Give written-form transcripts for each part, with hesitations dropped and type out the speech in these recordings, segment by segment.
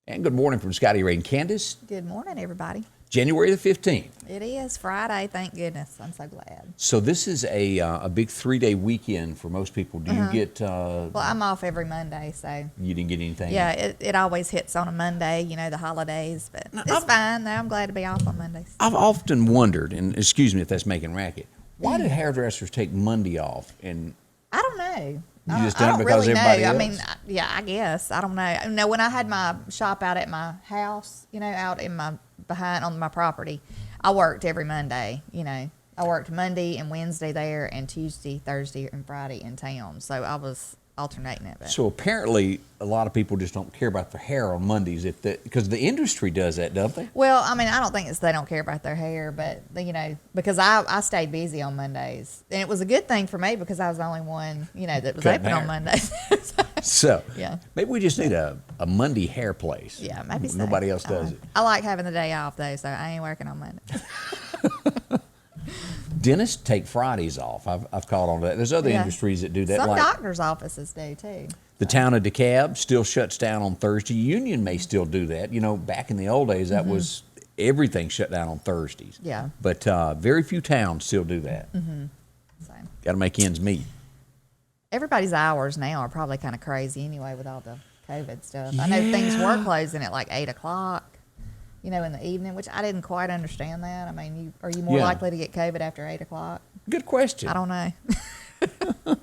And good morning from Scotty, Ray, and Candace. Good morning, everybody. January the 15th. It is Friday, thank goodness. I'm so glad. So this is a big 3-day weekend for most people. Do you get... Well, I'm off every Monday, so... You didn't get anything? Yeah, it always hits on a Monday, the holidays, but it's fine. I'm glad to be off on Mondays. I've often wondered, and excuse me if that's making racket, why did hairdressers take Monday off? And I don't know. You just I done don't because really everybody know. else? I mean, yeah, I guess. I don't know. No, when I had my shop out at my house, out in behind on my property, I worked every Monday, I worked Monday and Wednesday there and Tuesday, Thursday, and Friday in town. So I was alternating it. But. So apparently a lot of people just don't care about their hair on Mondays because the industry does that, don't they? Well, I mean, I don't think it's they don't care about their hair, but, because I stayed busy on Mondays. And it was a good thing for me because I was the only one, that was Cutting open hair. on Mondays. So Yeah. maybe we just need a Monday hair place. Yeah, maybe so. Nobody else does it. I like having the day off, though, so I ain't working on Monday. Dentists take Fridays off. I've caught on to that. There's other industries that do that. Some like doctors' offices do, too. the town of DeKalb still shuts down on Thursday. Union may still do that. Back in the old days, that was everything shut down on Thursdays. Yeah. But very few towns still do that. So Got to make ends meet. everybody's hours now are probably kind of crazy anyway with all the COVID stuff. I know things were closing at like 8 o'clock, in the evening, which I didn't quite understand that. I mean, are you more likely to get COVID after 8 o'clock? Good question. I don't know.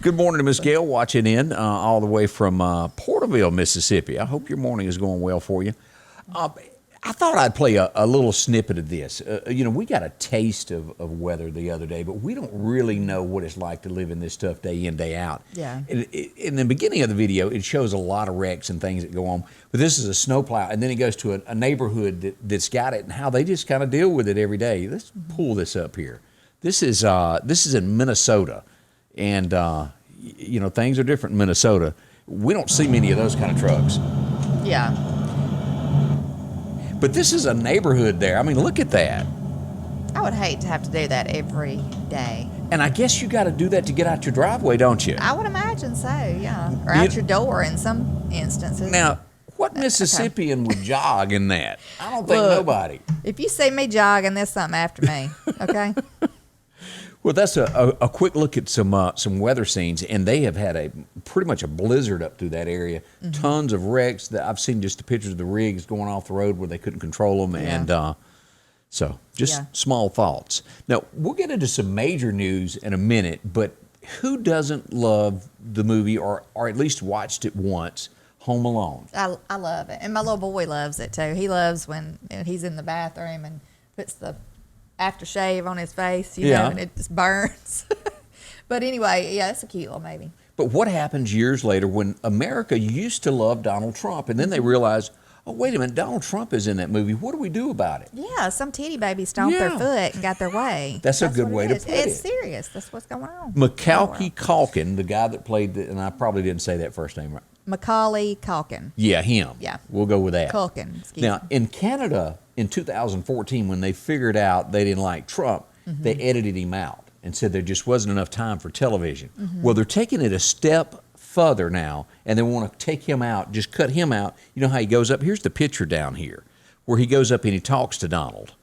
Good morning to Miss Gail watching in all the way from Porterville, Mississippi. I hope your morning is going well for you. I thought I'd play a little snippet of this. We got a taste of weather the other day, but we don't really know what it's like to live in this stuff day in, day out. Yeah. In the beginning of the video, it shows a lot of wrecks and things that go on, but this is a snowplow, and then it goes to a neighborhood that's got it and how they just kind of deal with it every day. Let's pull this up here. This is in Minnesota, and things are different in Minnesota. We don't see many of those kind of trucks. Yeah. But this is a neighborhood there. I mean, look at that. I would hate to have to do that every day. And I guess you got to do that to get out your driveway, don't you? I would imagine so, yeah. Or out your door in some instances. Now, what Mississippian would jog in that? I don't think nobody. If you see me jogging, there's something after me, okay? Well, that's a quick look at some weather scenes, and they have had pretty much a blizzard up through that area. Tons of wrecks. That I've seen just the pictures of the rigs going off the road where they couldn't control them, and so just small thoughts. Now we'll get into some major news in a minute, but who doesn't love the movie or at least watched it once? Home Alone. I love it, and my little boy loves it too. He loves when he's in the bathroom and puts the aftershave on his face, and it just burns. But anyway, it's a cute little movie. But what happens years later when America used to love Donald Trump, and then they realize, oh, wait a minute, Donald Trump is in that movie. What do we do about it? Yeah, some titty baby stomped their foot and got their way. That's a good way to put it. It's serious. That's what's going on. Macaulay Culkin, the guy that played, and I probably didn't say that first name right. Macaulay Culkin. Yeah, him. Yeah. We'll go with that. Culkin, excuse Now, me. in Canada, in 2014, when they figured out they didn't like Trump, they edited him out and said there just wasn't enough time for television. Well, they're taking it a step further now, and they want to take him out, just cut him out. You know how he goes up? Here's the picture down here where he goes up and he talks to Donald.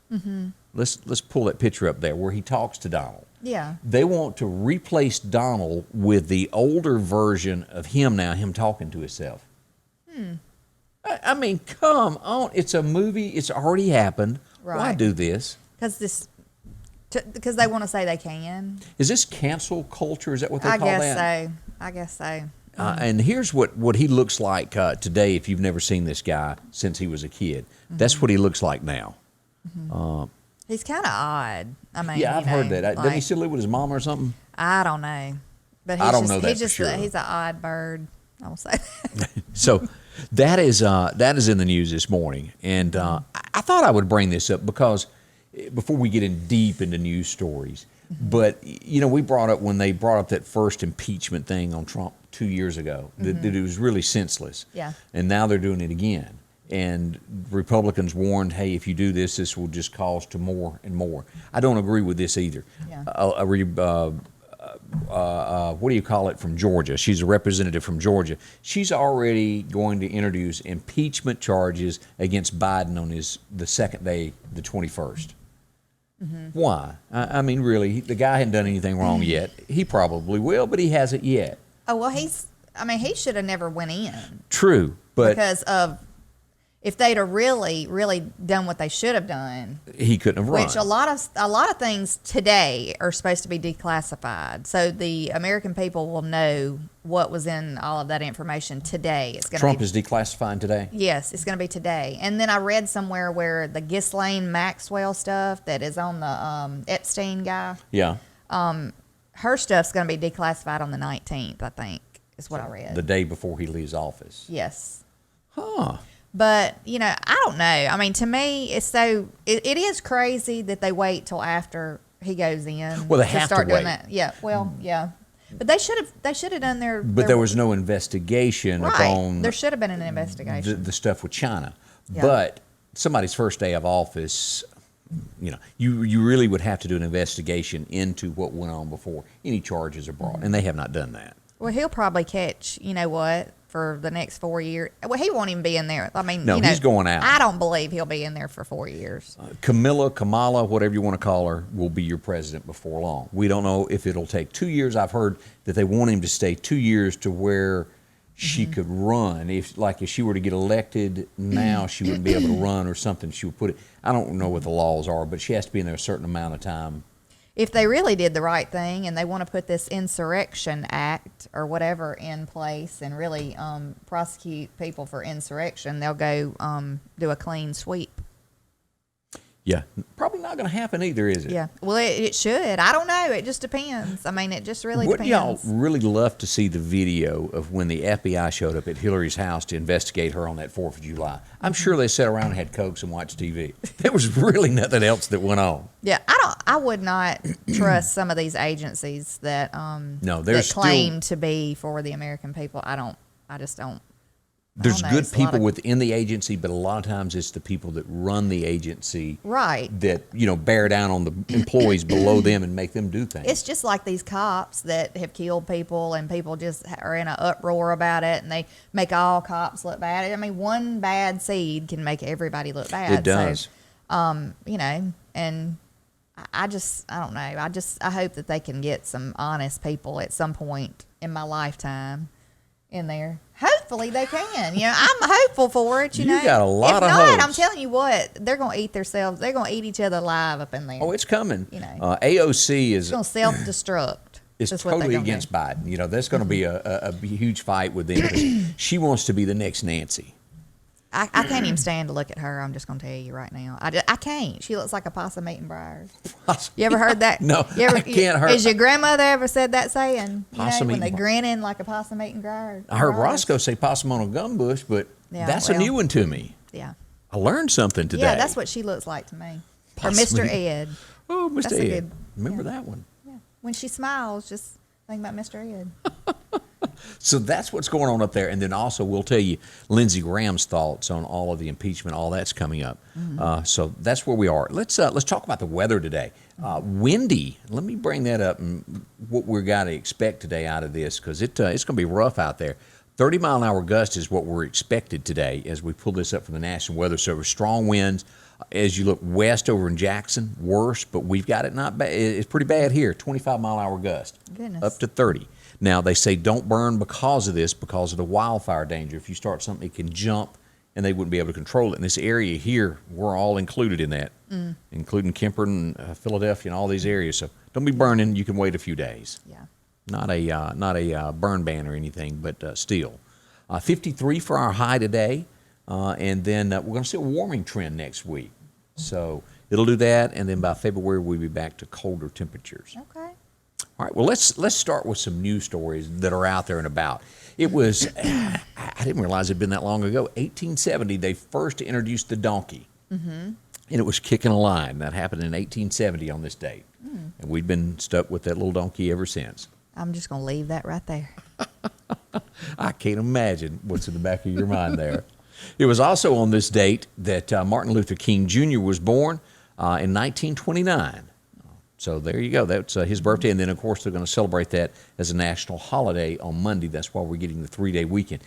Let's pull that picture up there where he talks to Donald. Yeah. They want to replace Donald with the older version of him now, him talking to himself. I mean, come on. It's a movie. It's already happened. Right. Why do this? Because they want to say they can. Is this cancel culture? Is that what they call that? I guess so. And here's what he looks like today if you've never seen this guy since he was a kid. That's what he looks like now. He's kind of odd. I mean, Yeah, I've heard that. Doesn't he still live with his mom or something? I don't know. But I don't know that for sure. He's an odd bird. I will say that. So that is in the news this morning. And I thought I would bring this up because before we get in deep into news stories, but, we brought up when they brought up that first impeachment thing on Trump 2 years ago, that it was really senseless. Yeah. And now they're doing it again. And Republicans warned, hey, if you do this, this will just cause to more and more. I don't agree with this either. Yeah. what do you call it, from Georgia. She's a representative from Georgia. She's already going to introduce impeachment charges against Biden on the second day, the 21st. Why? I mean, really, the guy hadn't done anything wrong yet. He probably will, but he hasn't yet. Oh, well, he should have never went in. True, but because of, if they'd have really done what they should have done, he couldn't have run. Which a lot of things today are supposed to be declassified, so the American people will know what was in all of that information today. It's going Trump is declassifying today? Yes, it's going to be today. And then I read somewhere where the Ghislaine Maxwell stuff that is on the Epstein guy, Yeah. her stuff's going to be declassified on the 19th, I think, is what I read. The day before he leaves office. Yes. Huh. But, I don't know. I mean, to me, it is crazy that they wait till after he goes in. Well, they have to start doing wait. that. Yeah, well, yeah. But they should have done their. But there was no investigation upon There should have been an investigation. the stuff with China. Yeah. But somebody's first day of office, you really would have to do an investigation into what went on before any charges are brought, and they have not done that. Well, he'll probably catch, for the next 4 years. Well, he won't even be in there. I mean, No, he's going out. I don't believe he'll be in there for 4 years. Kamala, whatever you want to call her, will be your president before long. We don't know if it'll take 2 years. I've heard that they want him to stay 2 years to where she could run. If she were to get elected now, she wouldn't be able to run or something. She would put it. I don't know what the laws are, but she has to be in there a certain amount of time. If they really did the right thing and they want to put this Insurrection Act or whatever in place and really prosecute people for insurrection, they'll go do a clean sweep. Yeah, probably not going to happen either, is it? Yeah. Well, it should. I don't know. It just depends. I mean, it just really Wouldn't y'all depends. really love to see the video of when the FBI showed up at Hillary's house to investigate her on that 4th of July? I'm sure they sat around and had Cokes and watched TV. There was really nothing else that went on. Yeah, I would not trust some of these agencies that No, that there's claim to be for the American people. I just don't. There's know, good it's a lot people of- within the agency, but a lot of times it's the people that run the agency Right. that, bear down on the employees below them and make them do things. It's just like these cops that have killed people and people just are in an uproar about it and they make all cops look bad. I mean, one bad seed can make everybody look bad. It does. So, and I don't know. I hope that they can get some honest people at some point in my lifetime in there. Hopefully they can. I'm hopeful for it. You know, got a lot if of not, hopes. I'm telling you what, they're gonna eat themselves. They're gonna eat each other alive up in there. Oh, it's coming. It's AOC is gonna self-destruct. That's what totally they're gonna against do. Biden. There's going to be a huge fight with them because she wants to be the next Nancy. I can't even stand to look at her. I'm just going to tell you right now. I can't. She looks like a possum eating briars. You ever heard that? No, I can't hear. Has your grandmother ever said that saying? Possum when they eating grinning like a possum eating briars. I heard Roscoe say possum on a gum bush, but Yeah, that's a well, new one to me. Yeah. I learned something today. Yeah, that's what she looks like to me. Or Possum Mr. eating- Ed. Oh, Mr. That's a Ed. good- Remember yeah. that one. Yeah. When she smiles, just think about Mr. Ed. So that's what's going on up there. And then also we'll tell you Lindsey Graham's thoughts on all of the impeachment. All that's coming up. So that's where we are. Let's talk about the weather today. Windy. Let me bring that up and what we're going to expect today out of this because it's going to be rough out there. 30-mile-an-hour gust is what we're expected today as we pull this up from the National Weather Service. Strong winds. As you look west over in Jackson, worse, but we've got it not bad. It's pretty bad here. 25-mile-an-hour gust. Goodness. Up to 30. Now, they say don't burn because of this, because of the wildfire danger. If you start something, it can jump, and they wouldn't be able to control it. In this area here, we're all included in that, including Kemper and Philadelphia and all these areas. So don't be burning. You can wait a few days. Yeah. Not a burn ban or anything, but still. 53 for our high today, and then we're going to see a warming trend next week. So it'll do that, and then by February we'll be back to colder temperatures. Okay. All right, well, let's start with some news stories that are out there and about. It was, I didn't realize it had been that long ago, 1870, they first introduced the donkey. And it was kicking a line. That happened in 1870 on this date. And we've been stuck with that little donkey ever since. I'm just going to leave that right there. I can't imagine what's in the back of your mind there. It was also on this date that Martin Luther King Jr. was born in 1929. So there you go. That's his birthday. And then, of course, they're going to celebrate that as a national holiday on Monday. That's why we're getting the 3-day weekend.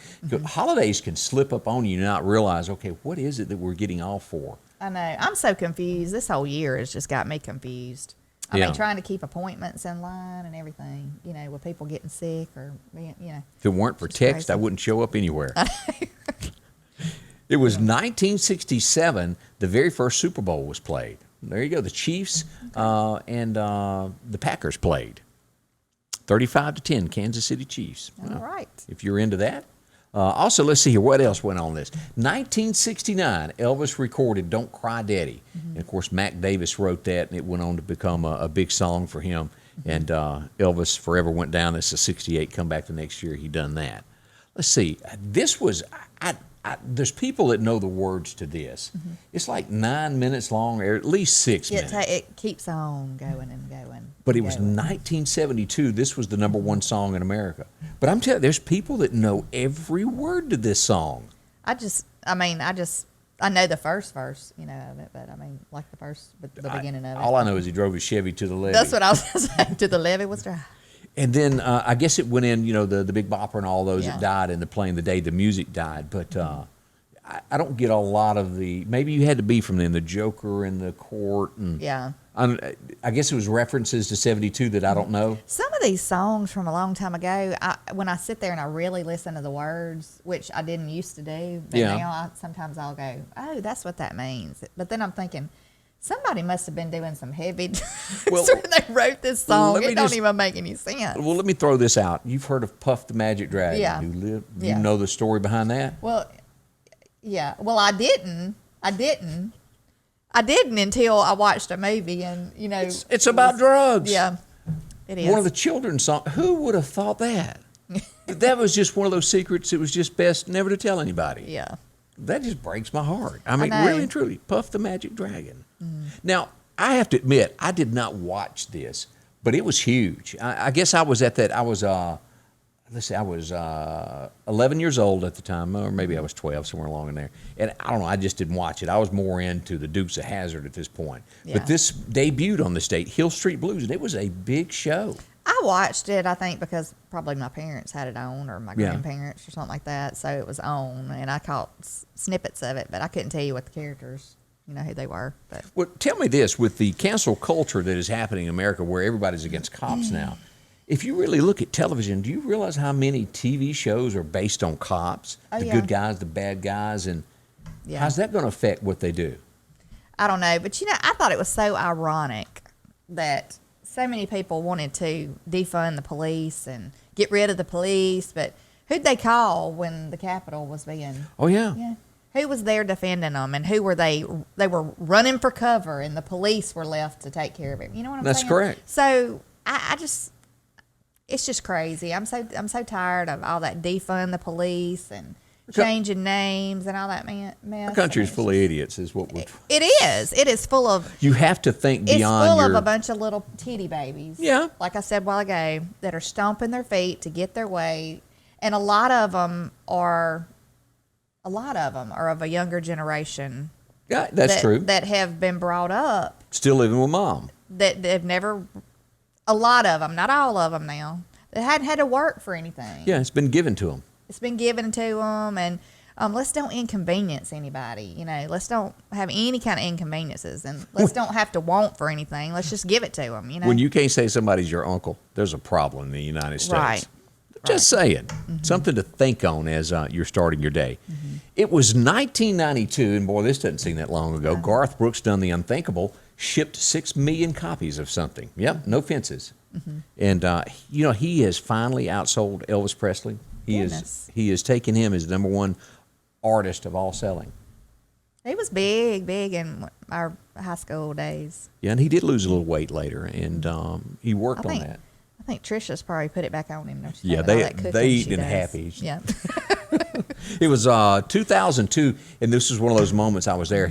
Holidays can slip up on you and not realize, okay, what is it that we're getting off for? I know. I'm so confused. This whole year has just got me confused. I mean, trying to keep appointments in line and everything, with people getting sick or being, If it weren't for text, crazy. I wouldn't show up anywhere. It was 1967, the very first Super Bowl was played. There you go. The Chiefs and the Packers played. 35-10, Kansas City Chiefs. All right. If you're into that. Also, let's see here. What else went on this? 1969, Elvis recorded Don't Cry Daddy. And, of course, Mac Davis wrote that, and it went on to become a big song for him. And Elvis forever went down. It's a 68. Come back the next year, he done that. Let's see. This was... there's people that know the words to this. It's like 9 minutes long, or at least 6 minutes. It keeps on going and going. But it was 1972. This was the #1 song in America. But I'm telling you, there's people that know every word to this song. I know the first verse, of it, but I mean, like the beginning of it. All I know is he drove his Chevy to the levee. That's what I was going to say. To the levee was dry. And then I guess it went in, the Big Bopper and all those that died in the Playing the Day. The music died. But I don't get a lot of the, maybe you had to be from them, the Joker and the Court. And Yeah. I guess it was references to 72 that I don't know. Some of these songs from a long time ago, when I sit there and I really listen to the words, which I didn't used to do, but now sometimes I'll go, oh, that's what that means. But then I'm thinking, somebody must have been doing some heavy drugs when they wrote this song. It don't even make any sense. Well, let me throw this out. You've heard of Puff the Magic Dragon. Yeah. You know the story behind that? Well, yeah. Well, I didn't until I watched a movie and, It's about drugs. Yeah, it is. One of the children's songs. Who would have thought that? That was just one of those secrets. It was just best never to tell anybody. Yeah. That just breaks my heart. I mean, know. really and truly, Puff the Magic Dragon. Now, I have to admit, I did not watch this, but it was huge. I guess I was at that. I was, I was 11 years old at the time, or maybe I was 12, somewhere along in there. And I don't know, I just didn't watch it. I was more into the Dukes of Hazzard at this point. Yeah. But this debuted on the state, Hill Street Blues, and it was a big show. I watched it, I think, because probably my parents had it on or my grandparents or something like that. So it was on, and I caught snippets of it, but I couldn't tell you what the characters, who they were. But Well, tell me this, with the cancel culture that is happening in America where everybody's against cops now, if you really look at television, do you realize how many TV shows are based on cops? The good guys, the bad guys, and how's that going to affect what they do? I don't know. But, I thought it was so ironic that so many people wanted to defund the police and get rid of the police. But who'd they call when the Capitol was being... Oh, yeah. Yeah. Who was there defending them, and who were they? They were running for cover, and the police were left to take care of it. You know what I'm saying? That's correct. So I just, it's just crazy. I'm so tired of all that defund the police and changing names and all that mess. Our country's full of idiots, is what we're. It is. It is full of. You have to think beyond. It's full of a bunch of little titty babies. Yeah. Like I said a while ago, that are stomping their feet to get their way, and a lot of them are of a younger generation. Yeah, that's true. That have been brought up. Still living with mom. That they've never, a lot of them, not all of them now, that hadn't had to work for anything. Yeah, it's been given to them. It's been given to them, and let's don't inconvenience anybody. Let's don't have any kind of inconveniences, and let's don't have to want for anything. Let's just give it to them. When you can't say somebody's your uncle, there's a problem in the United States. Right. Just saying. Something to think on as you're starting your day. It was 1992, and boy, this doesn't seem that long ago. Garth Brooks done the unthinkable, shipped 6 million copies of something. Yep, no fences. And, he has finally outsold Elvis Presley. He has taken him as the #1 artist of all selling. He was big in our high school days. Yeah, and he did lose a little weight later, and he worked on that. I think Trisha's probably put it back on him. Yeah, they eating happy. Yeah. It was 2002, and this was one of those moments I was there.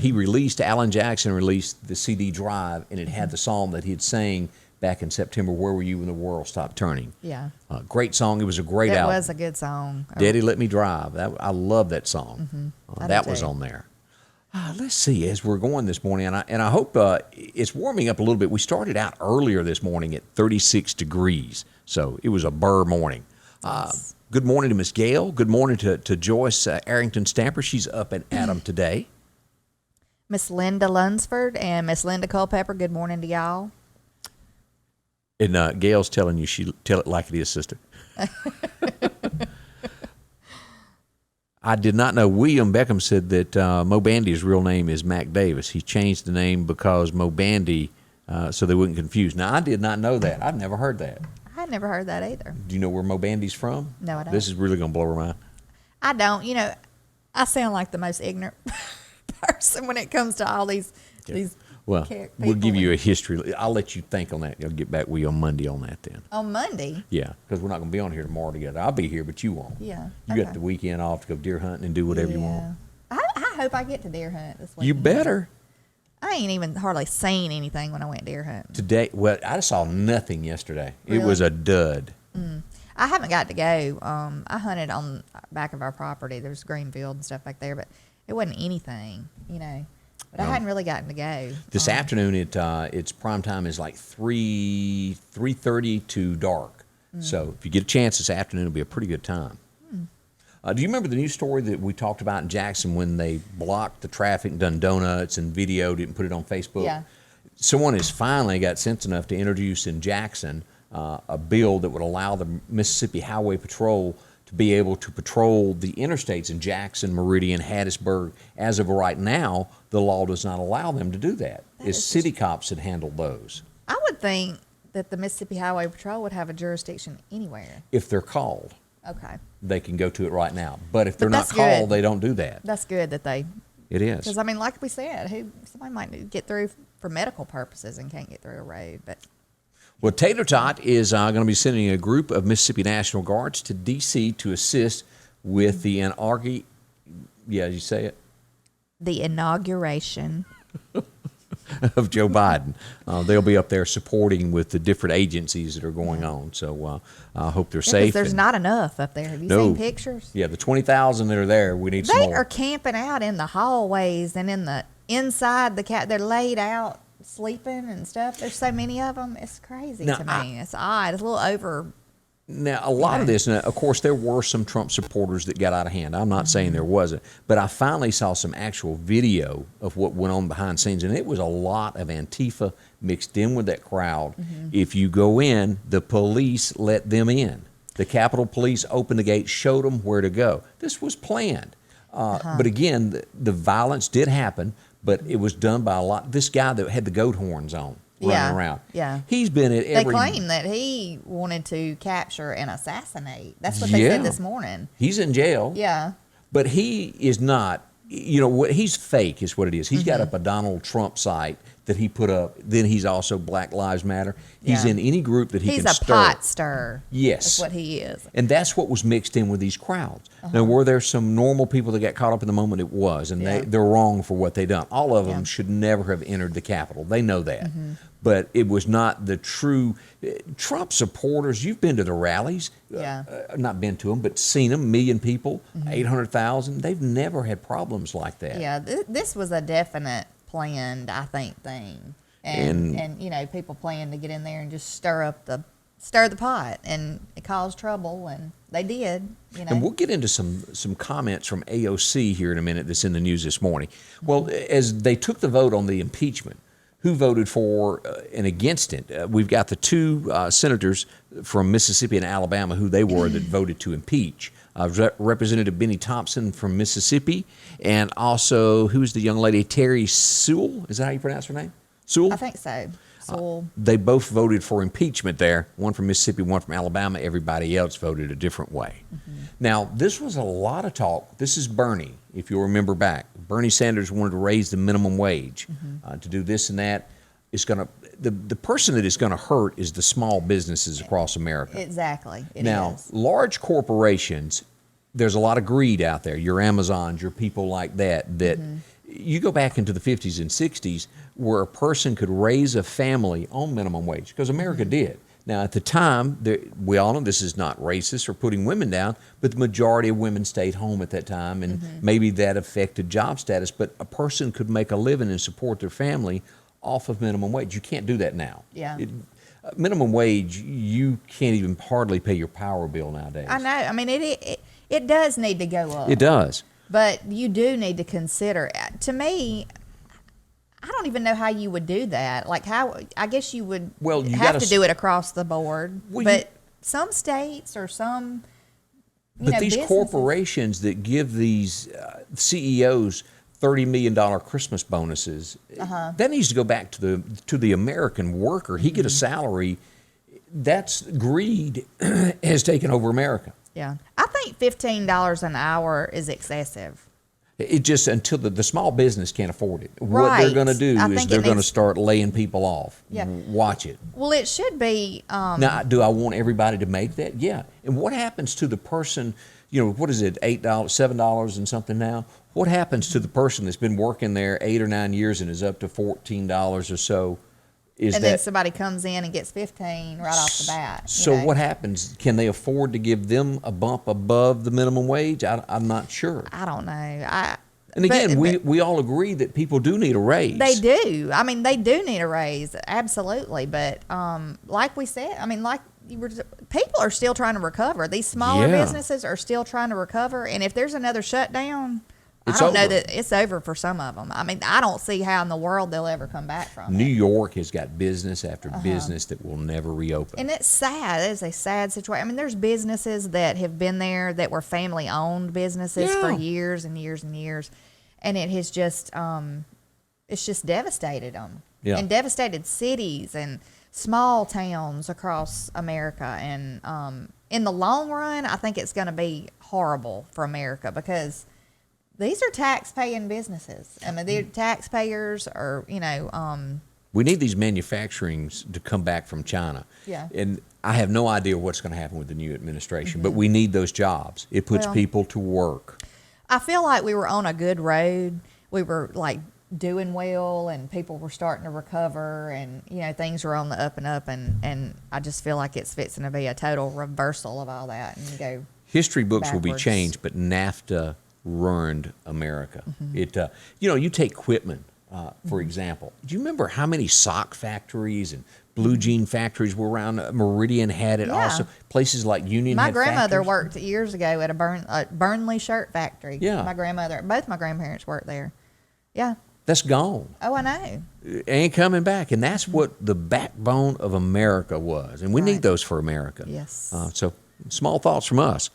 Alan Jackson released the CD Drive, and it had the song that he had sang back in September, Where Were You When the World Stopped Turning? Yeah. Great song. It was a great album. It was a good song. Daddy Let Me Drive. I love that song. That was on there. Let's see, as we're going this morning, and I hope it's warming up a little bit. We started out earlier this morning at 36 degrees, so it was a burr morning. Good morning to Miss Gail. Good morning to Joyce Arrington Stamper. She's up and at 'em today. Miss Linda Lunsford and Miss Linda Culpepper, good morning to y'all. And Gail's telling you, she tell it like it is, sister. I did not know. William Beckham said that Mo Bandy's real name is Mac Davis. He changed the name because Mo Bandy, so they wouldn't confuse. Now, I did not know that. I've never heard that. I had never heard that either. Do you know where Mo Bandy's from? No, I don't. This is really going to blow her mind. I don't. You know, I sound like the most ignorant person when it comes to all these. Well, people. we'll give you a history. I'll let you think on that. I'll get back with you on Monday on that then. On Monday? Yeah, because we're not going to be on here tomorrow together. I'll be here, but you won't. Yeah. You got the weekend off to go deer hunting and do whatever you want. I hope I get to deer hunt this weekend. You better. I ain't even hardly seen anything when I went deer hunting. Today, well, I saw nothing yesterday. Really? It was a dud. I haven't got to go. I hunted on back of our property. There's green field and stuff back there, but it wasn't anything, you know. But I hadn't really gotten to go. This afternoon, its prime time is like 3:30 to dark. So if you get a chance this afternoon, it'll be a pretty good time. Do you remember the news story that we talked about in Jackson when they blocked the traffic, done donuts and videoed it and put it on Facebook? Yeah. Someone has finally got sense enough to introduce in Jackson a bill that would allow the Mississippi Highway Patrol to be able to patrol the interstates in Jackson, Meridian, Hattiesburg. As of right now, the law does not allow them to do that. It's city cops that handle those. I would think that the Mississippi Highway Patrol would have a jurisdiction anywhere. If they're called, Okay. they can go to it right now. But if they're not that's called, good. they don't do that. That's good that they. It is. Because, I mean, like we said, somebody might get through for medical purposes and can't get through a road. But Well, Tater Tot is going to be sending a group of Mississippi National Guards to D.C. to assist with the inauguration. Yeah, you say it? the inauguration. Of Joe Biden. They'll be up there supporting with the different agencies that are going on. So I hope they're safe. There's not enough up there. Have you seen pictures? Yeah, the 20,000 that are there, we need some They more. are camping out in the hallways and inside the cat. They're laid out sleeping and stuff. There's so many of them. It's crazy Now, to me. It's odd. It's a little over. Now, a lot of this, now, of course, there were some Trump supporters that got out of hand. I'm not saying there wasn't, but I finally saw some actual video of what went on behind scenes, and it was a lot of Antifa mixed in with that crowd. If you go in, the police let them in. The Capitol Police opened the gate, showed them where to go. This was planned. But again, the violence did happen, but it was done by a lot. This guy that had the goat horns on. Running around. Yeah. He's been at every... They claim that he wanted to capture and assassinate. That's what they said this morning. He's in jail. Yeah. But he is not, you know, what he's fake is what it is. He's got up a Donald Trump site that he put up. Then he's also Black Lives Matter. He's in any group that he He's can a stir. pot stirrer. Yes. That's what he is. And that's what was mixed in with these crowds. Now, were there some normal people that got caught up in the moment? It was. And they're wrong for what they done. All of them should never have entered the Capitol. They know that. But it was not the true Trump supporters. You've been to the rallies. Not been to them, but seen them. 1 million people, 800,000. They've never had problems like that. Yeah, this was a definite planned, I think, thing. And you know, people planned to get in there and just stir the pot and it caused trouble, and they did, you know. And we'll get into some comments from AOC here in a minute that's in the news this morning. Well, as they took the vote on the impeachment, who voted for and against it? We've got the two senators from Mississippi and Alabama who they were that voted to impeach. Representative Benny Thompson from Mississippi, and also, who's the young lady, Terry Sewell? Is that how you pronounce her name? Sewell? I think so. They both voted for impeachment there, one from Mississippi, one from Alabama. Everybody else voted a different way. Now, this was a lot of talk. This is Bernie, if you'll remember back. Bernie Sanders wanted to raise the minimum wage to do this and that. It's going to the person that is going to hurt is the small businesses across America. Exactly. Now, large corporations, there's a lot of greed out there. Your Amazons, your people like that you go back into the 50s and 60s where a person could raise a family on minimum wage, because America did. Now, at the time, we all know this is not racist or putting women down, but the majority of women stayed home at that time, and maybe that affected job status. But a person could make a living and support their family off of minimum wage. You can't do that now. Yeah. Minimum wage, you can't even hardly pay your power bill nowadays. I know. I mean, it does need to go up. It does. But you do need to consider. To me, I don't even know how you would do that. Like how, I guess you would you have to do it across the board. Well, but some states or some, but these businesses, corporations that give these CEOs $30 million Christmas bonuses, that needs to go back to the American worker. He get a salary. That's greed has taken over America. Yeah, I think $15 an hour is excessive. It just until the small business can't afford it. What they're going to do is they're going to start laying people off. Yeah. Watch it. Well, it should be. Now, do I want everybody to make that? Yeah. And what happens to the person? What is it? $8, $7 and something now. What happens to the person that's been working there 8 or 9 years and is up to $14 or so? Then somebody comes in and gets 15 right off the bat. So what happens? Can they afford to give them a bump above the minimum wage? I'm not sure. I don't know. And again, we all agree that people do need a raise. They do. I mean, they do need a raise, absolutely. But like we said, I mean, people are still trying to recover. These smaller businesses are still trying to recover. And if there's another shutdown, I don't know that it's over for some of them. I mean, I don't see how in the world they'll ever come back from New it. York has got business after business that will never reopen. And it's sad. It is a sad situation. I mean, there's businesses that have been there that were family-owned businesses for years and years and years. And it has just, it's just devastated them. Yeah. And devastated cities and small towns across America. And in the long run, I think it's going to be horrible for America because these are tax-paying businesses. I mean, they're taxpayers are, we need these manufacturings to come back from China. Yeah. And I have no idea what's going to happen with the new administration, but we need those jobs. It puts people to work. I feel like we were on a good road. We were like doing well and people were starting to recover and, things were on the up and up. And I just feel like it's fixing to be a total reversal of all that and go History books will be backwards. changed, but NAFTA ruined America. It, you take Quitman, for example. Do you remember how many sock factories and blue jean factories were around? Meridian had it also. Places like Union My had grandmother factories. worked years ago at a Burnley shirt factory. Yeah. Both my grandparents worked there. Yeah. That's gone. Oh, I know. It ain't coming back. And that's what the backbone of America was. And we need those for America. Yes. So small thoughts from us.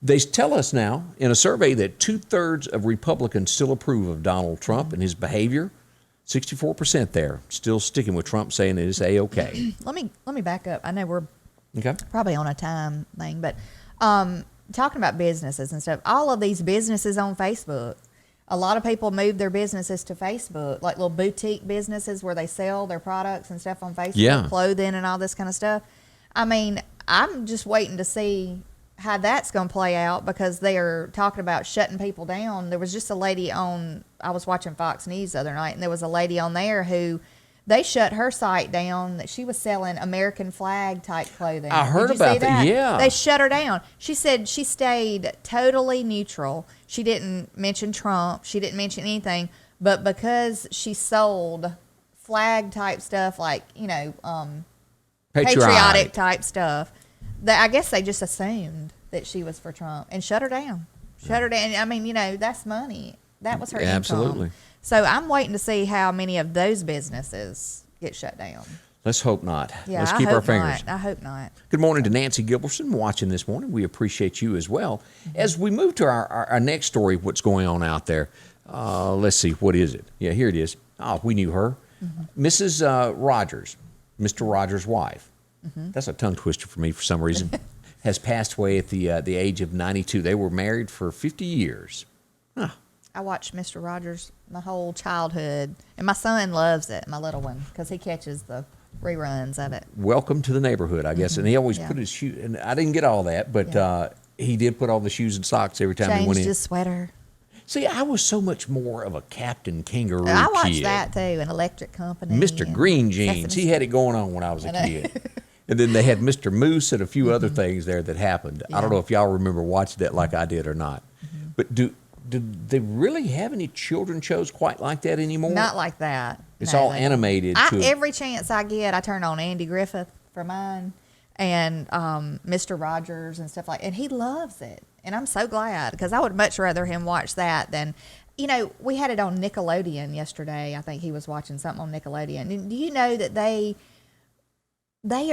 They tell us now in a survey that 2/3 of Republicans still approve of Donald Trump and his behavior. 64% there, still sticking with Trump, saying it is A-OK. Let me back up. I know we're Okay. probably on a time thing, but talking about businesses and stuff, all of these businesses on Facebook, a lot of people move their businesses to Facebook, like little boutique businesses where they sell their products and stuff on Facebook, clothing and all this kind of stuff. I mean, I'm just waiting to see how that's going to play out because they are talking about shutting people down. There was just a lady I was watching Fox News the other night, and there was a lady on there who they shut her site down that she was selling American flag type clothing. I heard Did you about see that. Yeah. They shut her down. She said she stayed totally neutral. She didn't mention Trump. She didn't mention anything. But because she sold flag type stuff like, patriotic type stuff, I guess they just assumed that she was for Trump and shut her down. Shut her down. I mean, that's money. That was her income. Absolutely. So I'm waiting to see how many of those businesses get shut down. Let's hope not. Yeah, Let's keep our fingers. I hope not. Good morning to Nancy Gilbertson watching this morning. We appreciate you as well. As we move to our next story, what's going on out there, let's see, what is it? Yeah, here it is. Oh, we knew her. Mrs. Rogers, Mr. Rogers' wife. That's a tongue twister for me for some reason. Has passed away at the age of 92. They were married for 50 years. Huh. I watched Mr. Rogers my whole childhood, and my son loves it, my little one, because he catches the reruns of it. Welcome to the neighborhood, I guess. And he always put his shoe, and I didn't get all that, but he did put all the shoes and socks every time he went in. Changed his sweater. See, I was so much more of a Captain Kangaroo I watched kid. that too, an Electric Company. Mr. Green Jeans, Sesame he had it going on when I was a kid. And then they had Mr. Moose and a few other things there that happened. I don't know if y'all remember watching that like I did or not. But do they really have any children shows quite like that anymore? Not like that. It's No, all they don't. animated. Every chance I get, I turn on Andy Griffith for mine and Mr. Rogers and stuff and he loves it. And I'm so glad because I would much rather him watch that than, we had it on Nickelodeon yesterday. I think he was watching something on Nickelodeon. And do you know that they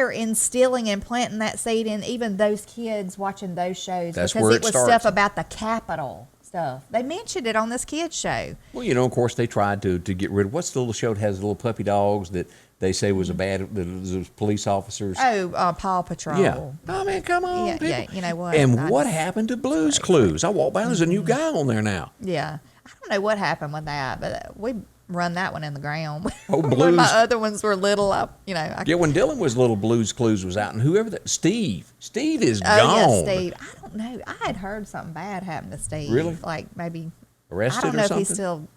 are instilling and planting that seed in even those kids watching those shows That's because where it was starts. stuff about the Capitol stuff. They mentioned it on this kids show. Well, of course, they tried to get rid of what's the little show that has the little puppy dogs that they say was those police officers. Oh, Paw Patrol. Yeah. Oh, man, come on, Yeah, people. yeah, you know what? And what happened to Blue's Clues? I walked by, there's a new guy on there now. Yeah. I don't know what happened with that, but we run that one in the ground. Oh, When Blues. my other ones were little, I Yeah, when Dylan was little, Blue's Clues was out, and whoever that, Steve is Oh, gone. yeah, Steve. I don't know. I had heard something bad happened to Steve. Really? Like maybe Arrested I don't or know if something? he's still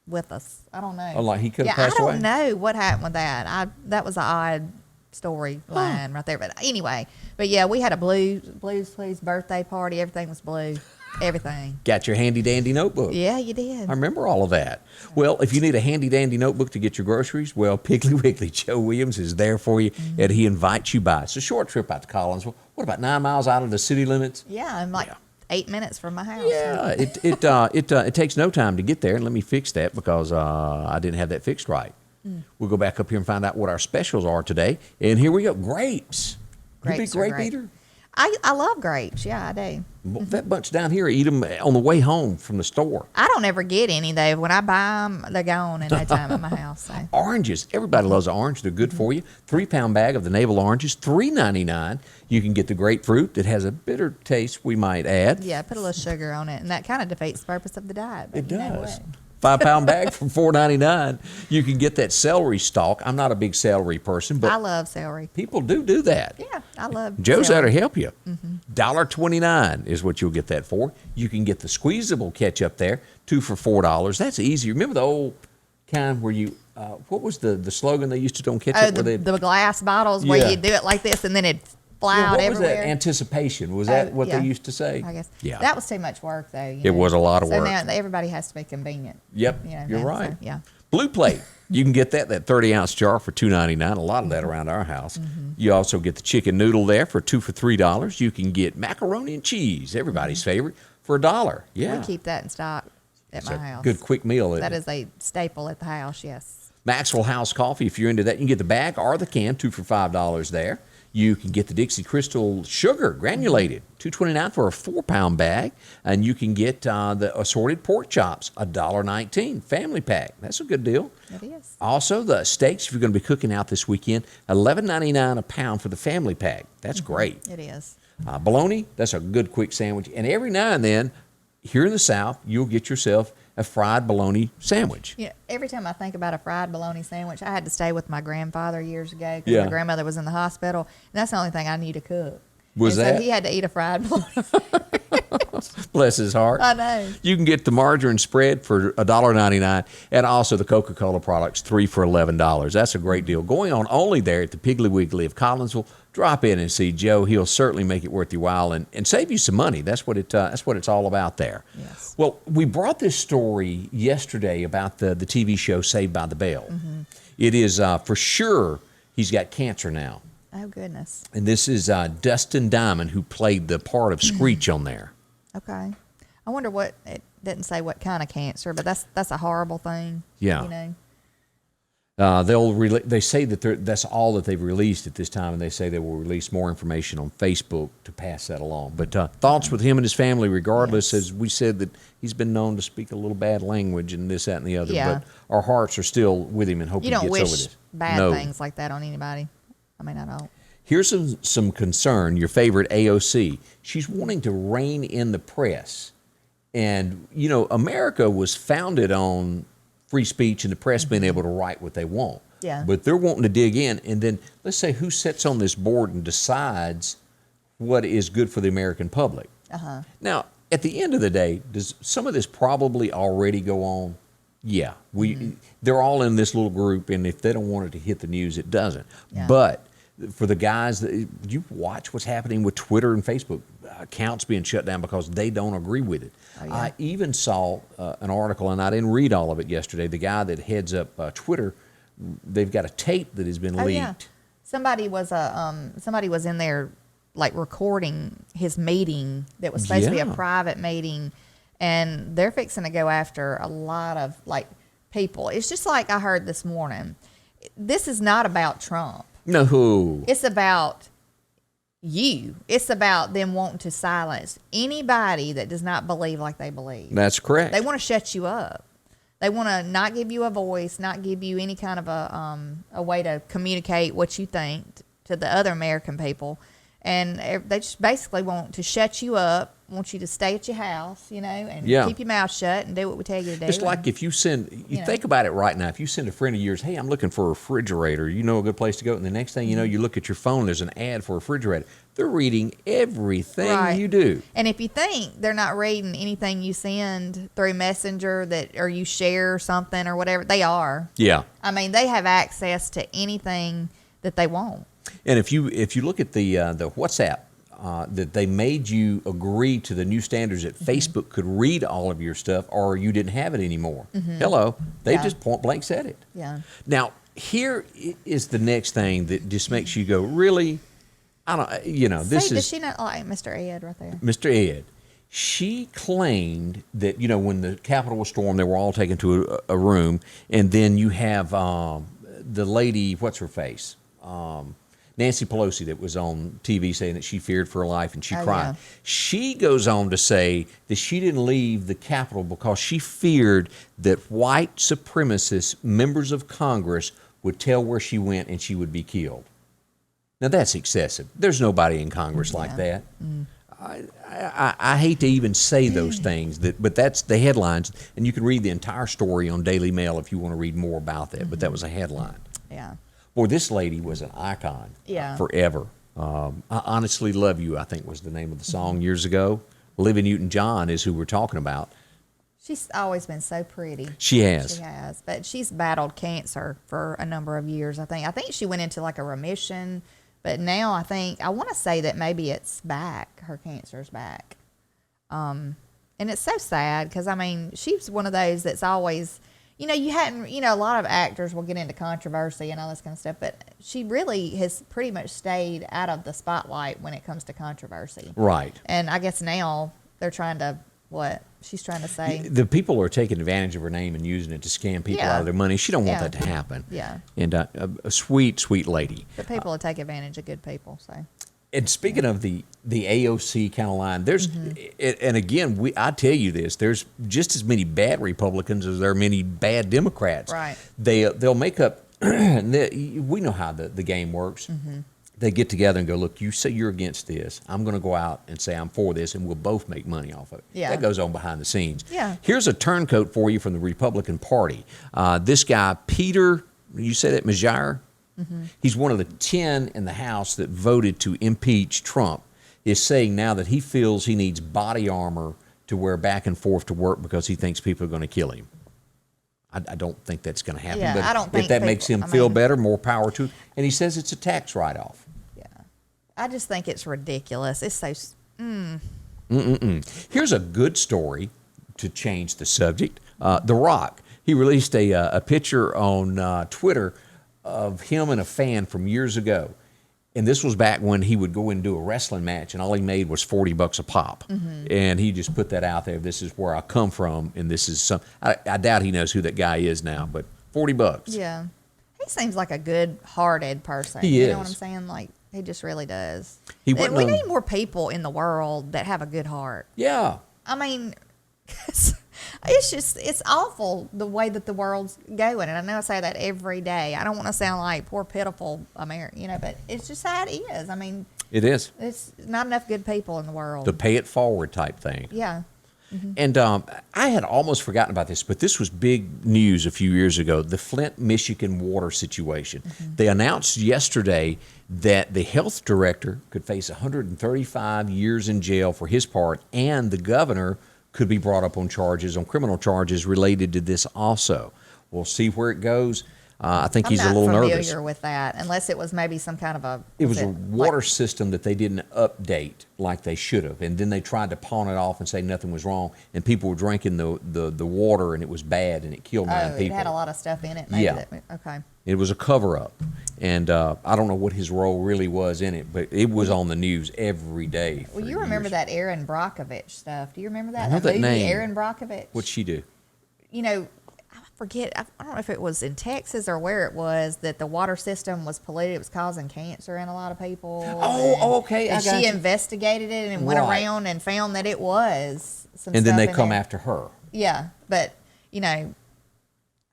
with us. I don't know. Oh, like he could have Yeah, passed I away? don't know what happened with that. That was an odd storyline right there. But anyway, yeah, we had a Blues Clues birthday party. Everything was blue. Everything. Got your handy dandy notebook. Yeah, you did. I remember all of that. Well, if you need a handy dandy notebook to get your groceries, well, Piggly Wiggly Joe Williams is there for you, and he invites you by. It's a short trip out to Collinsville. What, about 9 miles out of the city limits? Yeah, I'm like 8 minutes from my house. Yeah, it takes no time to get there. And let me fix that because I didn't have that fixed right. We'll go back up here and find out what our specials are today. And here we go. Grapes. You big Grapes are grape great. eater? I love grapes. Yeah, I do. That bunch down here, eat them on the way home from the store. I don't ever get any though. When I buy them, they're gone in no time at my house. So. Oranges. Everybody loves orange. They're good for you. 3-pound bag of the navel oranges, $3.99. You can get the grapefruit that has a bitter taste, we might add. Yeah, put a little sugar on it, and that kind of defeats the purpose of the diet. But It you know does. what? 5-pound bag for $4.99. You can get that celery stalk. I'm not a big celery person, I but love celery. people do that. Yeah, I love Joe's celery. there to help you. $1.29 is what you'll get that for. You can get the squeezable ketchup there, 2 for $4. That's easy. Remember the old kind where you, what was the slogan they used to do on ketchup? Oh, where they'd- the glass bottles where Yeah. you do it like this, and then it'd fly Yeah, out what everywhere. was that? Anticipation. Was that what yeah. they used to say? I guess. Yeah. That was too much work, though. You It know. was a lot of so work. now everybody has to be convenient. Yep, You know, you're now, right. so, yeah. Blue Plate. You can get that 30-ounce jar for $2.99. A lot of that around our house. You also get the chicken noodle there for 2 for $3. You can get macaroni and cheese, everybody's favorite, for $1. Yeah. We keep that in stock at It's my a house. good quick meal. Isn't That it? is a staple at the house, yes. Maxwell House Coffee, if you're into that, you can get the bag or the can, 2 for $5 there. You can get the Dixie Crystal Sugar granulated, $2.29 for a 4-pound bag. And you can get the assorted pork chops, $1.19, family pack. That's a good deal. It is. Also, the steaks, if you're going to be cooking out this weekend, $11.99 a pound for the family pack. That's great. It is. Bologna, that's a good quick sandwich. And every now and then, here in the South, you'll get yourself a fried bologna sandwich. Yeah, every time I think about a fried bologna sandwich, I had to stay with my grandfather years ago because Yeah. my grandmother was in the hospital, and that's the only thing I knew to cook. Was and that? So he had to eat a fried bologna. Bless his heart. I know. You can get the margarine spread for $1.99 and also the Coca-Cola products, 3 for $11. That's a great deal. Going on only there at the Piggly Wiggly of Collinsville. Drop in and see Joe. He'll certainly make it worth your while and save you some money. That's what it's all about there. Yes. Well, we brought this story yesterday about the TV show Saved by the Bell. It is for sure he's got cancer now. Oh, goodness. And this is Dustin Diamond who played the part of Screech on there. Okay. I wonder what, it didn't say what kind of cancer, but that's a horrible thing. Yeah. You know? They say that that's all that they've released at this time, and they say they will release more information on Facebook to pass that along. But thoughts with him and his family, regardless, Yes. as we said that he's been known to speak a little bad language and this, that, and the other. Yeah. But our hearts are still with him and hope You he don't gets wish over this. bad No. things like that on anybody. I mean, I don't. Here's some concern. Your favorite AOC, she's wanting to rein in the press. And, you know, America was founded on free speech and the press being able to write what they want. Yeah. But they're wanting to dig in. And then let's say who sits on this board and decides what is good for the American public. Uh-huh. Now, at the end of the day, does some of this probably already go on? Yeah. They're all in this little group, and if they don't want it to hit the news, it doesn't. Yeah. But for the guys that you watch what's happening with Twitter and Facebook accounts being shut down because they don't agree with it. Oh, yeah. I even saw an article, and I didn't read all of it yesterday. The guy that heads up Twitter, they've got a tape that has been leaked. Yeah. Somebody was in there like recording his meeting that was supposed to be a private meeting, and they're fixing to go after a lot of like people. It's just like I heard this morning. This is not about Trump. No. It's about you. It's about them wanting to silence anybody that does not believe like they believe. That's correct. They want to shut you up. They want to not give you a voice, not give you any kind of a way to communicate what you think to the other American people. And they just basically want to shut you up, want you to stay at your house, and keep your mouth shut and do what we tell you to do. It's like if you think about it right now, if you send a friend of yours, hey, I'm looking for a refrigerator, a good place to go. And the next thing you know, you look at your phone, there's an ad for a refrigerator. They're reading everything you do. And if you think they're not reading anything you send through Messenger or you share something or whatever, they are. Yeah. I mean, they have access to anything that they want. And if you look at the WhatsApp, that they made you agree to the new standards that Facebook could read all of your stuff, or you didn't have it anymore. Hello, they just point blank said it. Yeah. Now here is the next thing that just makes you go, really? I don't. Does she not like Mr. Ed right there? Mr. Ed. She claimed that when the Capitol was stormed, they were all taken to a room, and then you have the lady, what's her face? Nancy Pelosi, that was on TV saying that she feared for her life and she cried. Yeah. She goes on to say that she didn't leave the Capitol because she feared that white supremacist members of Congress would tell where she went and she would be killed. Now, that's excessive. There's nobody in Congress like that. I hate to even say those things, but that's the headlines, and you can read the entire story on Daily Mail if you want to read more about that, but that was a headline. Yeah. Boy, this lady was an icon forever. I Honestly Love You, I think was the name of the song years ago. Olivia Newton-John is who we're talking about. She's always been so pretty. She has. She has. But she's battled cancer for a number of years, I think. I think she went into like a remission, but now I want to say that maybe it's back. Her cancer's back. And it's so sad because, she's one of those that's always... a lot of actors will get into controversy and all this kind of stuff, but she really has pretty much stayed out of the spotlight when it comes to controversy. Right. And I guess now they're trying to, what she's trying to say. The people are taking advantage of her name and using it to scam people out of their money. She don't want that to happen. Yeah. And a sweet, sweet lady. But people will take advantage of good people, so. And speaking of the AOC kind of line, there's, and again, I tell you this, there's just as many bad Republicans as there are many bad Democrats. Right. They'll make up, we know how the game works. They get together and go, look, you say you're against this. I'm going to go out and say I'm for this, and we'll both make money off of it. Yeah. That goes on behind the scenes. Yeah. Here's a turncoat for you from the Republican Party. This guy, Peter, you say that, Majire? He's one of the 10 in the House that voted to impeach Trump, is saying now that he feels he needs body armor to wear back and forth to work because he thinks people are going to kill him. I don't think that's going to happen. Yeah, but I don't think if that people- makes him feel better, more power to him. And he says it's a tax write-off. Yeah. I just think it's ridiculous. It's so... Here's a good story to change the subject. The Rock, he released a picture on Twitter of him and a fan from years ago. And this was back when he would go and do a wrestling match, and all he made was $40 a pop. And he just put that out there. This is where I come from, and this is some. I doubt he knows who that guy is now, but $40. Yeah. He seems like a good-hearted person. He You is. know what I'm saying? Like, he just really does. He We wasn't need more people in the world that have a good heart. Yeah. It's awful the way that the world's going. And I know I say that every day. I don't want to sound like poor, pitiful America, but it's just how it is. It is. It's not enough good people in the world. The pay it forward type thing. Yeah. And I had almost forgotten about this, but this was big news a few years ago, the Flint, Michigan water situation. They announced yesterday that the health director could face 135 years in jail for his part, and the governor could be brought up on criminal charges related to this also. We'll see where it goes. I think I'm he's a not little familiar nervous. with that, unless it was maybe some kind of a. It was a water system that they didn't update like they should have, and then they tried to pawn it off and say nothing was wrong, and people were drinking the water, and it was bad, and it killed 9 it people. had a lot of stuff in it. Maybe Yeah. Okay. It was a cover-up, and I don't know what his role really was in it, but it was on the news every day. Well, you remember that Erin Brockovich stuff? Do you remember that? I know that movie, name. Erin Brockovich. What'd she do? You know, I forget. I don't know if it was in Texas or where it was that the water system was polluted. It was causing cancer in a lot of people. Okay. And she investigated it and went Right. around and found that it was some. And then stuff they in come there. after her. Yeah, but you know,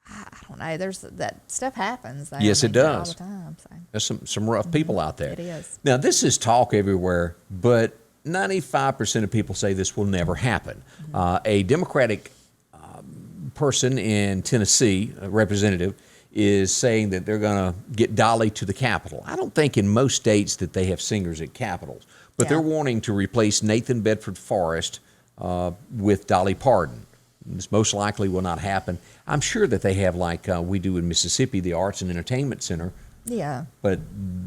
I don't know. There's that stuff happens. There, Yes, it all does. the time. So. There's some rough people out there. It is. Now, this is talk everywhere, but 95% of people say this will never happen. A Democratic person in Tennessee, a representative, is saying that they're going to get Dolly to the Capitol. I don't think in most states that they have singers at capitals, but they're wanting to replace Nathan Bedford Forrest with Dolly Parton. This most likely will not happen. I'm sure that they have, like we do in Mississippi, the Arts and Entertainment Center, Yeah. but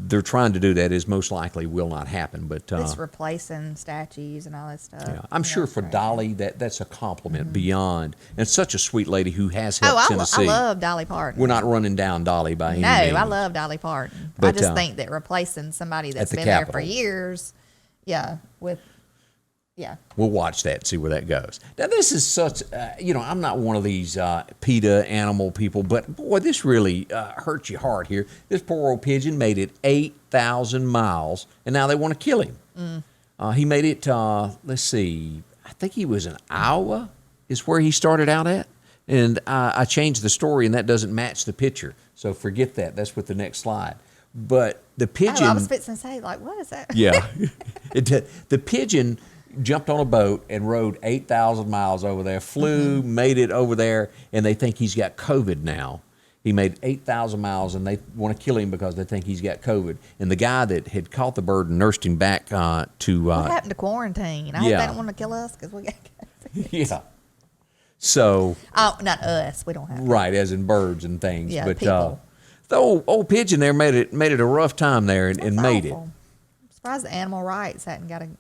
they're trying to do that. Is most likely will not happen. But It's replacing statues and all that stuff. yeah, I'm sure for great. Dolly that's a compliment beyond, and such a sweet lady who has helped I Tennessee. love Dolly Parton. We're not running down Dolly by any No, means. I love Dolly Parton. But, I just think that replacing somebody that's the been there for Capitol. years, We'll watch that and see where that goes. Now, this is such, I'm not one of these PETA animal people, but boy, this really hurts your heart here. This poor old pigeon made it 8,000 miles, and now they want to kill him. He made it, let's see, I think he was in Iowa is where he started out at. And I changed the story, and that doesn't match the picture. So forget that. That's with the next slide. But the pigeon. I was fixing to say, like, what is that? Yeah. The pigeon jumped on a boat and rode 8,000 miles over there, flew, made it over there, and they think he's got COVID now. He made 8,000 miles, and they want to kill him because they think he's got COVID. And the guy that had caught the bird and nursed him back to... What happened to quarantine? I hope they don't want to kill us because we got COVID. Yeah. So... Oh, not us. We don't have Right, as in birds and things. Yeah, but people. the old pigeon there made it a rough time there and That's made awful. I'm surprised the animal rights hadn't got in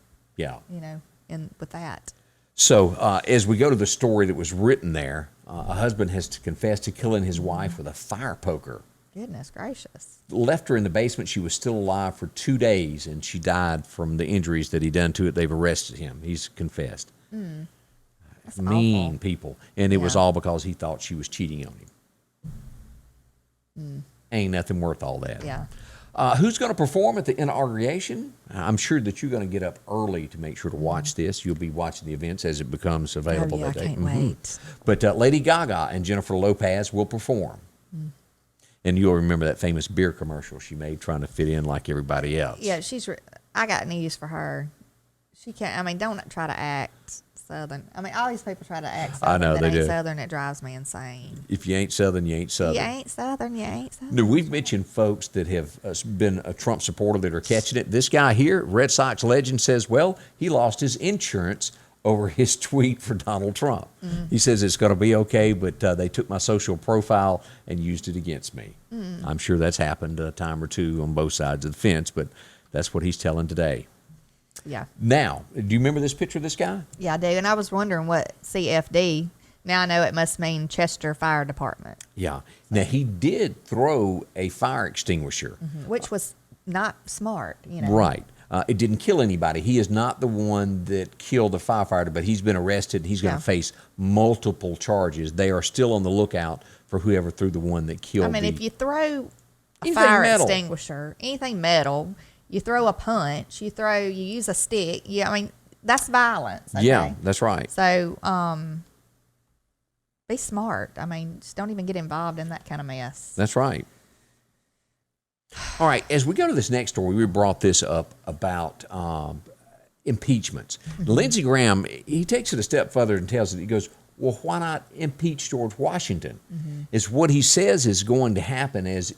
with that. So as we go to the story that was written there, a husband has to confess to killing his wife with a fire poker. Goodness gracious. Left her in the basement. She was still alive for 2 days, and she died from the injuries that he done to it. They've arrested him. He's confessed. That's Mean awful. people. And it was Yeah. all because he thought she was cheating on him. Ain't nothing worth all that. Yeah. Who's going to perform at the inauguration? I'm sure that you're going to get up early to make sure to watch this. You'll be watching the events as it becomes available I that day. can't wait. But Lady Gaga and Jennifer Lopez will perform. And you'll remember that famous beer commercial she made trying to fit in like everybody else. Yeah, I got news for her. She can't. I mean, don't try to act Southern. I mean, all these people try to act Southern. I know, that they ain't do. Southern. It drives me insane. If you ain't Southern, you ain't Southern. You ain't Southern. You ain't Southern. No, we've mentioned folks that have been a Trump supporter that are catching it. This guy here, Red Sox legend, says, well, he lost his insurance over his tweet for Donald Trump. He says it's going to be okay, but they took my social profile and used it against me. I'm sure that's happened a time or two on both sides of the fence, but that's what he's telling today. Yeah. Now, do you remember this picture of this guy? Yeah, I do. And I was wondering what CFD. Now I know it must mean Chester Fire Department, Yeah. Now, he did throw a fire extinguisher. which was not smart. Right. It didn't kill anybody. He is not the one that killed the firefighter, but he's been arrested. He's going to Yeah. face multiple charges. They are still on the lookout for whoever threw the one that killed I mean, the... if you throw a Anything fire metal. extinguisher, anything metal, you throw a punch, you use a stick. I mean, that's violence. Okay? Yeah, that's right. So, be smart. I mean, just don't even get involved in that kind of mess. That's right. All right, as we go to this next story, we brought this up about impeachments. Lindsey Graham, he takes it a step further and tells it, he goes, well, why not impeach George Washington? It's what he says is going to happen as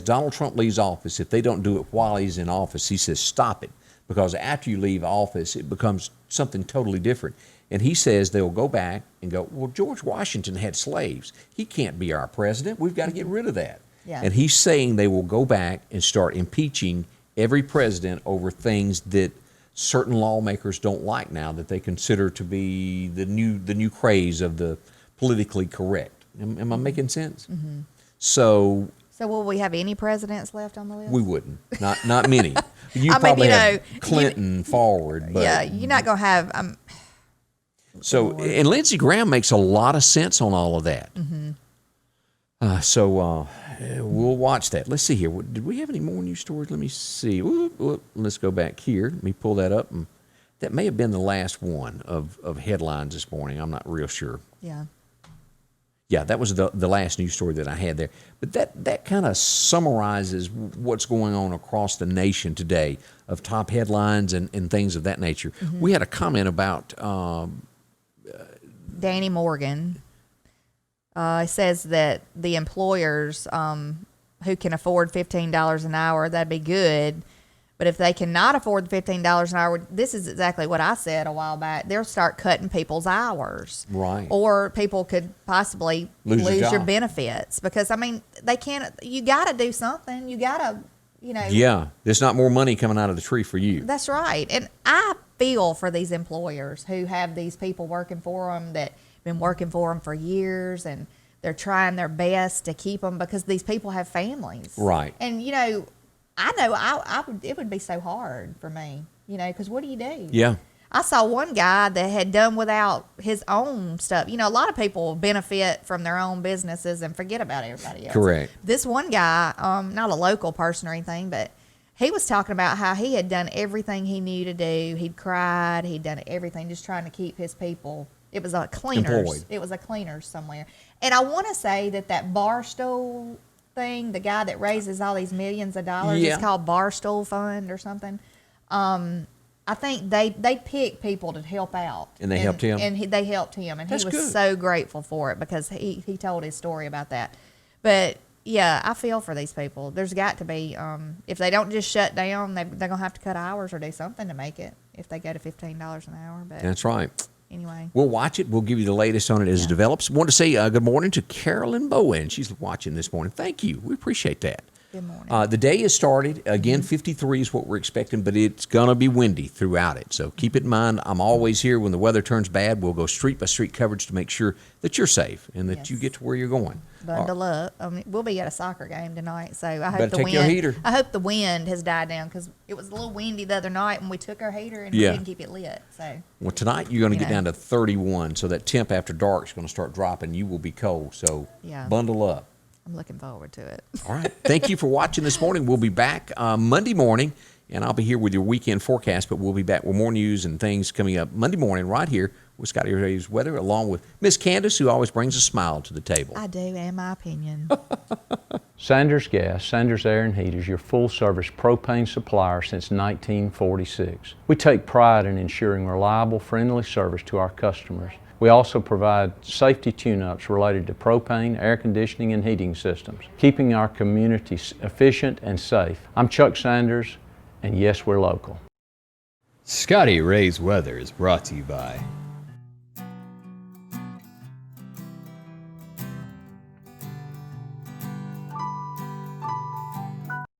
Donald Trump leaves office, if they don't do it while he's in office, he says, stop it. Because after you leave office, it becomes something totally different. And he says they'll go back and go, well, George Washington had slaves. He can't be our president. We've got to get rid of that. Yeah. And he's saying they will go back and start impeaching every president over things that certain lawmakers don't like now, that they consider to be the new craze of the politically correct. Am I making sense? Mm-hmm. So will we have any presidents left on the list? we wouldn't. Not many. You I mean, probably you have know, Clinton forward. But yeah, you're not going to have. So, and Lindsey Graham makes a lot of sense on all of that. Mm-hmm. So we'll watch that. Let's see here. Did we have any more news stories? Let me see. Let's go back here. Let me pull that up. And that may have been the last one of headlines this morning. I'm not real sure. Yeah. Yeah, that was the last news story that I had there. But that kind of summarizes what's going on across the nation today of top headlines and things of that nature. Mm-hmm. We had a comment about Danny Morgan. Says that the employers who can afford $15 an hour, that'd be good. But if they cannot afford the $15 an hour, this is exactly what I said a while back. They'll start cutting people's hours. Right. Or people could possibly lose your benefits. Because, I mean, they can't, you got to do something. You got to, you know. Yeah, there's not more money coming out of the tree for you. That's right. And I feel for these employers who have these people working for them that been working for them for years, and they're trying their best to keep them because these people have families. Right. And, you know I would, it would be so hard for me, you know, because what do you do? Yeah. I saw one guy that had done without his own stuff. You know, a lot of people benefit from their own businesses and forget about everybody else. Correct. This one guy, not a local person or anything, but he was talking about how he had done everything he knew to do. He'd cried. He'd done everything just trying to keep his people. It was a cleaners. Employed. It was a cleaners somewhere. And I want to say that Barstool thing, the guy that raises all these millions of dollars, yeah. It's called Barstool Fund or something. I think they pick people to help out. And they helped him? And they helped him. And That's he was good. so grateful for it because he told his story about that. But, yeah, I feel for these people. There's got to be, if they don't just shut down, they're going to have to cut hours or do something to make it if they go to $15 an hour. But That's right. anyway. We'll watch it. We'll give you the latest on it as it develops. Want to say good morning to Carolyn Bowen. She's watching this morning. Thank you. We appreciate that. Good morning. The day has started. Again, 53 is what we're expecting, but it's going to be windy throughout it. So keep it in mind. I'm always here when the weather turns bad. We'll go street by street coverage to make sure that you're safe and that you get to where you're going. Bundle up. I mean, we'll be at a soccer game tonight, so I hope Better take your heater. I hope the wind has died down because it was a little windy the other night when we took our heater and we didn't keep it lit. So. Well, tonight you're going to get down to 31, so that temp after dark is going to start dropping. You will be cold, so bundle up. I'm looking forward to it. All right. Thank you for watching this morning. We'll be back Monday morning, and I'll be here with your weekend forecast, but we'll be back with more news and things coming up Monday morning right here with Scotty Ray's Weather, along with Miss Candace, who always brings a smile to the table. I do, and my opinion. Sanders Gas, Sanders Air and Heat is your full-service propane supplier since 1946. We take pride in ensuring reliable, friendly service to our customers. We also provide safety tune-ups related to propane, air conditioning, and heating systems, keeping our communities efficient and safe. I'm Chuck Sanders, and yes, we're local. Scotty Ray's Weather is brought to you by